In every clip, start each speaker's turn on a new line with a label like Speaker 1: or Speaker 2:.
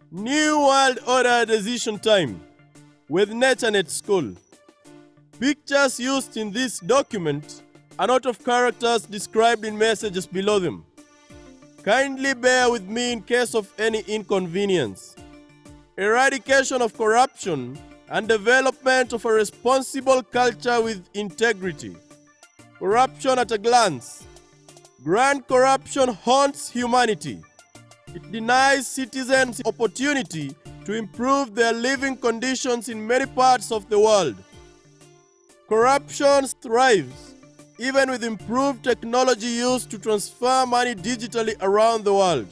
Speaker 1: New World Order Decision Time with NATURENETSCHOOL. Pictures used in this document are not of characters described in messages below them. Kindly bear with me in case of any inconvenience. Eradication of corruption and development of a responsible culture with integrity. Corruption at a glance. Grand corruption haunts humanity. It denies citizens opportunity to improve their living conditions in many parts of the world. Corruption thrives even with improved technology used to transfer money digitally around the world.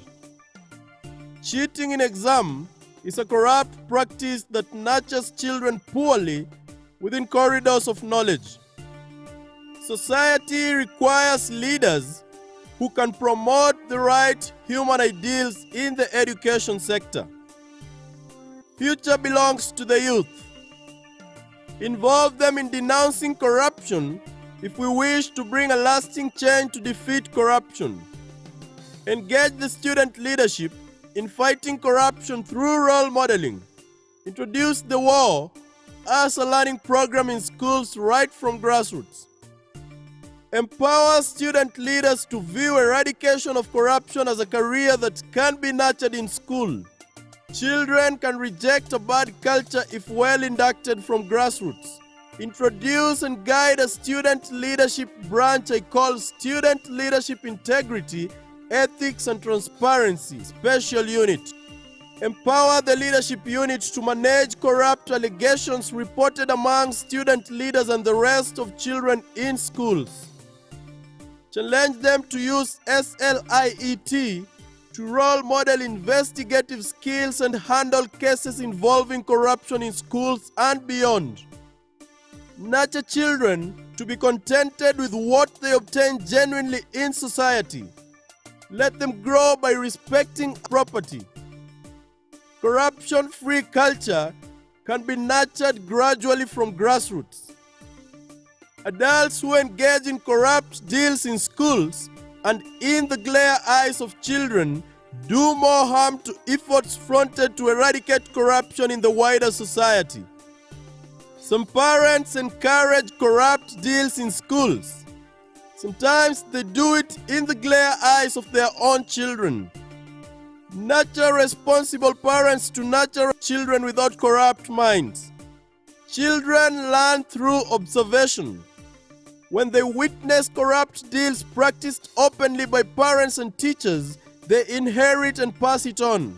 Speaker 1: Cheating in exam is a corrupt practice that nurtures children poorly within corridors of knowledge. Society requires leaders who can promote the right human ideals in the education sector. Future belongs to the youth. Involve them in denouncing corruption if we wish to bring a lasting change to defeat corruption. Engage the student leadership in fighting corruption through role modeling. Introduce the war as a learning program in schools right from grassroots. Empower student leaders to view eradication of corruption as a career that can be nurtured in school. Children can reject a bad culture if well inducted from grassroots. Introduce and guide a student leadership branch I call Student Leadership Integrity, Ethics and Transparency Special Unit. Empower the leadership unit to manage corrupt allegations reported among student leaders and the rest of children in schools. Challenge them to use SLIET to role model investigative skills and handle cases involving corruption in schools and beyond. Nurture children to be contented with what they obtain genuinely in society. Let them grow by respecting property. Corruption-free culture can be nurtured gradually from grassroots. Adults who engage in corrupt deals in schools and in the glare eyes of children do more harm to efforts fronted to eradicate corruption in the wider society. Some parents encourage corrupt deals in schools. Sometimes they do it in the glare eyes of their own children. Nurture responsible parents to nurture children without corrupt minds. Children learn through observation. When they witness corrupt deals practiced openly by parents and teachers, they inherit and pass it on.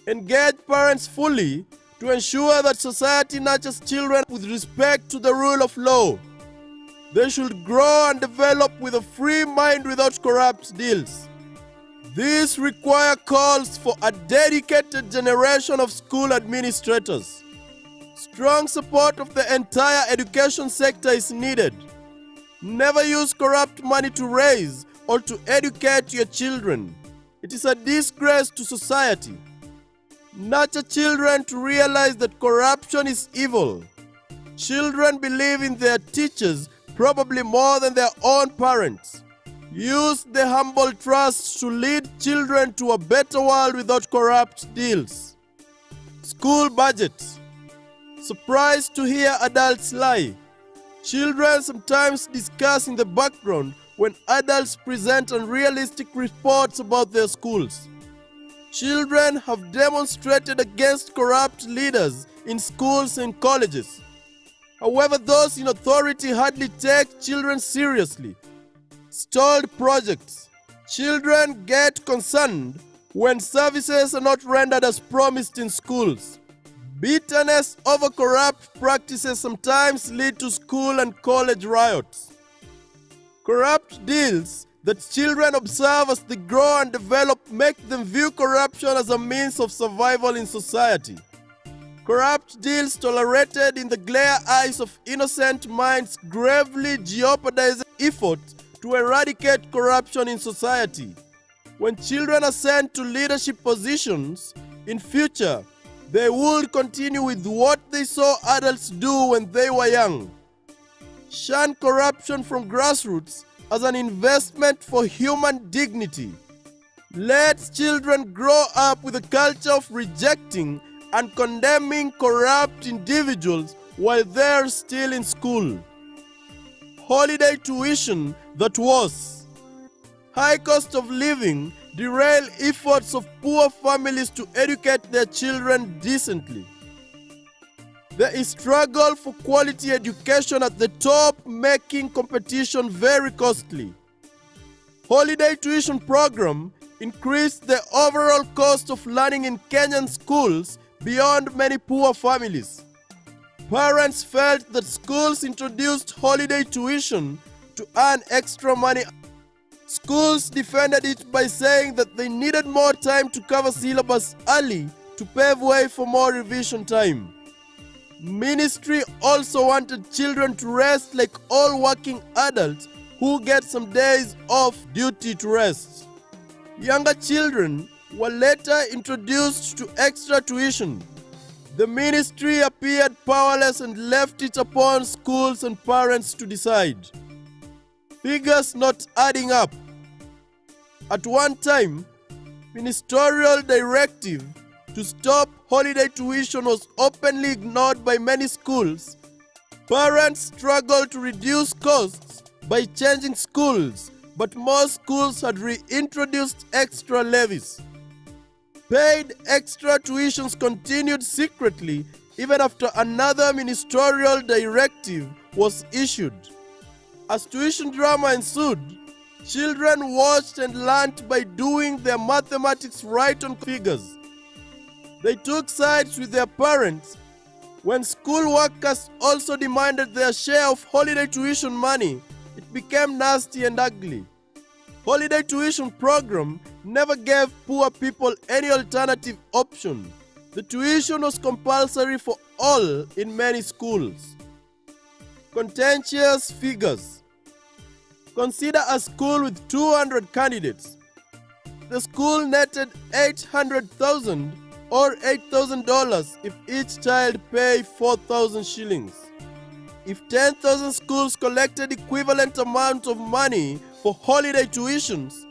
Speaker 1: Engage parents fully to ensure that society nurtures children with respect to the rule of law. They should grow and develop with a free mind without corrupt deals. This requires calls for a dedicated generation of school administrators. Strong support of the entire education sector is needed. Never use corrupt money to raise or to educate your children. It is a disgrace to society. Nurture children to realize that corruption is evil. Children believe in their teachers probably more than their own parents. Use the humble trust to lead children to a better world without corrupt deals. School budget. Surprised to hear adults lie. Children sometimes discuss in the background when adults present unrealistic reports about their schools. Children have demonstrated against corrupt leaders in schools and colleges. However, those in authority hardly take children seriously. Stalled projects. Children get concerned when services are not rendered as promised in schools. Bitterness over corrupt practices sometimes lead to school and college riots. Corrupt deals that children observe as they grow and develop make them view corruption as a means of survival in society. Corrupt deals tolerated in the glare eyes of innocent minds gravely jeopardize efforts to eradicate corruption in society. When children are sent to leadership positions, in future, they would continue with what they saw adults do when they were young. Shun corruption from grassroots as an investment for human dignity. Let children grow up with a culture of rejecting and condemning corrupt individuals while they're still in school. Holiday tuition that was. High cost of living derail efforts of poor families to educate their children decently. There is struggle for quality education at the top, making competition very costly. Holiday tuition program increased the overall cost of learning in Kenyan schools beyond many poor families. Parents felt that schools introduced holiday tuition to earn extra money. Schools defended it by saying that they needed more time to cover syllabus early to pave way for more revision time. Ministry also wanted children to rest like all working adults who get some days off duty to rest. Younger children were later introduced to extra tuition. The ministry appeared powerless and left it upon schools and parents to decide. Figures not adding up. At one time, ministerial directive to stop holiday tuition was openly ignored by many schools. Parents struggled to reduce costs by changing schools, but most schools had reintroduced extra levies. Paid extra tuitions continued secretly even after another ministerial directive was issued. As tuition drama ensued, children watched and learned by doing their mathematics right on figures. They took sides with their parents. When school workers also demanded their share of holiday tuition money, it became nasty and ugly. Holiday tuition program never gave poor people any alternative option. The tuition was compulsory for all in many schools. Contentious figures. Consider a school with 200 candidates. The school netted $800,000 or $8,000 if each child paid 4,000 shillings. If 10,000 schools collected equivalent amount of money for holiday tuitions,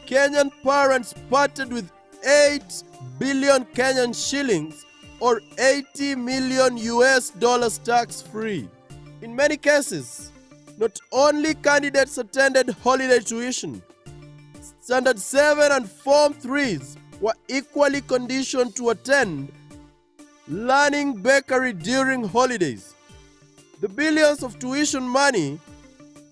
Speaker 1: Kenyan parents parted with 8 billion Kenyan shillings or $80 million tax-free. In many cases, not only candidates attended holiday tuition, Standard 7 and Form 3s were equally conditioned to attend learning bakery during holidays. The billions of tuition money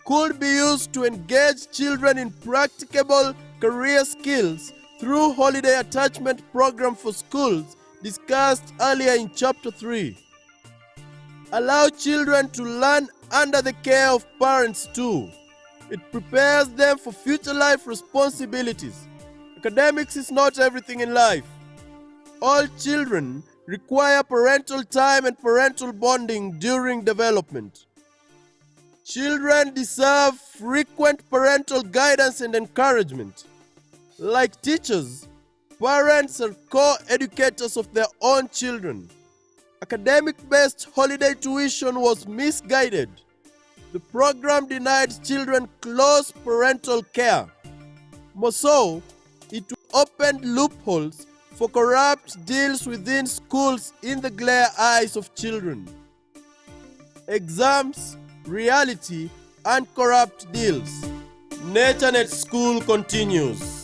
Speaker 1: could be used to engage children in practicable career skills through holiday attachment program for schools discussed earlier in Chapter 3. Allow children to learn under the care of parents too. It prepares them for future life responsibilities. Academics is not everything in life. All children require parental time and parental bonding during development. Children deserve frequent parental guidance and encouragement. Like teachers, parents are co-educators of their own children. Academic-based holiday tuition was misguided. The program denied children close parental care. More so, it opened loopholes for corrupt deals within schools in the glare eyes of children. Exams, reality, and corrupt deals. NATURENETSCHOOL continues.